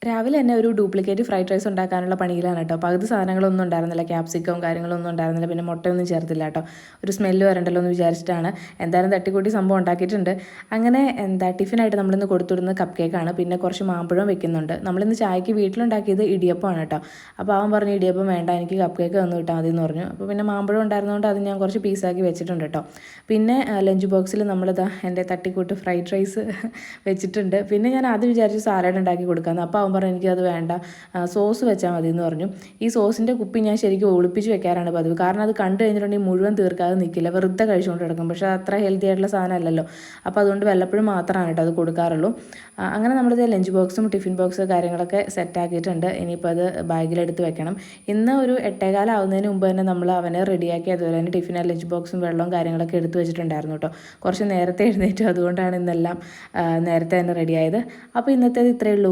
രാവിലെ തന്നെ ഒരു ഡ്യൂപ്ലിക്കേറ്റ് ഫ്രൈഡ് റൈസ് ഉണ്ടാക്കാനുള്ള പണിയിലാണ് കേട്ടോ. പകുതി സാധനങ്ങളൊന്നും ഉണ്ടായിരുന്നില്ല, ക്യാപ്സിക്കവും കാര്യങ്ങളൊന്നും ഉണ്ടായിരുന്നില്ല, പിന്നെ മുട്ടയൊന്നും ചേർത്തില്ല കേട്ടോ. ഒരു സ്മെല്ല് വരണ്ടല്ലോ എന്ന് വിചാരിച്ചിട്ടാണ്. എന്തായാലും തട്ടിക്കൂട്ടി സംഭവം ഉണ്ടാക്കിയിട്ടുണ്ട്. അങ്ങനെ ടിഫിനായിട്ട് നമ്മളിന്ന് കൊടുത്തുവിടുന്നത് കപ്പ് കേക്കാണ്. പിന്നെ കുറച്ച് മാമ്പഴം വെക്കുന്നുണ്ട്. നമ്മളിന്ന് ചായക്ക് വീട്ടിലുണ്ടാക്കിയത് ഇടിയപ്പമാണ് കേട്ടോ. അപ്പോൾ അവൻ പറഞ്ഞു ഇടിയപ്പം വേണ്ട, എനിക്ക് കപ്പ് കേക്ക് തന്നു വിട്ടാൽ മതി എന്ന് പറഞ്ഞു. അപ്പോൾ പിന്നെ മാമ്പഴം ഉണ്ടായിരുന്നതുകൊണ്ട് അത് ഞാൻ കുറച്ച് പീസാക്കി വെച്ചിട്ടുണ്ട് കേട്ടോ. പിന്നെ ലഞ്ച് ബോക്സിൽ നമ്മളിതാ എൻ്റെ തട്ടിക്കൂട്ട് ഫ്രൈഡ് റൈസ് വെച്ചിട്ടുണ്ട്. പിന്നെ ഞാൻ ആദ്യം വിചാരിച്ചു സാലഡ് ഉണ്ടാക്കി കൊടുക്കാമെന്ന്. അപ്പോൾ അവൻ പറഞ്ഞു എനിക്കത് വേണ്ട, സോസ് വെച്ചാൽ മതി എന്ന് പറഞ്ഞു. ഈ സോസിൻ്റെ കുപ്പി ഞാൻ ശരിക്കും ഒളിപ്പിച്ച് വെക്കാറാണ് പതിവ്. കാരണം അത് കണ്ടു കഴിഞ്ഞിട്ടുണ്ടെങ്കിൽ മുഴുവൻ തീർക്കാതെ നിൽക്കില്ല, വെറുതെ കഴിച്ചുകൊണ്ട് കിടക്കും. പക്ഷേ അത്ര ഹെൽത്തി ആയിട്ടുള്ള സാധനമല്ലല്ലോ. അപ്പോൾ അതുകൊണ്ട് വല്ലപ്പോഴും മാത്രമാണ് കേട്ടോ അത് കൊടുക്കാറുള്ളൂ. അങ്ങനെ നമ്മളിത് ലഞ്ച് ബോക്സും ടിഫിൻ ബോക്സ് കാര്യങ്ങളൊക്കെ സെറ്റാക്കിയിട്ടുണ്ട്. ഇനിയിപ്പോൾ അത് ബാഗിലെടുത്ത് വെക്കണം. ഇന്ന് ഒരു 8:15 ആവുന്നതിന് മുമ്പ് തന്നെ നമ്മൾ അവനെ റെഡിയാക്കി, അതുപോലെ തന്നെ ടിഫിനും ലഞ്ച് ബോക്സും വെള്ളവും കാര്യങ്ങളൊക്കെ എടുത്ത് വെച്ചിട്ടുണ്ടായിരുന്നു കേട്ടോ. കുറച്ച് നേരത്തെ എഴുന്നേറ്റു, അതുകൊണ്ടാണ് ഇന്നെല്ലാം നേരത്തെ തന്നെ റെഡിയായത്. അപ്പോൾ ഇന്നത്തേത് ഇത്രയേ ഉള്ളൂ.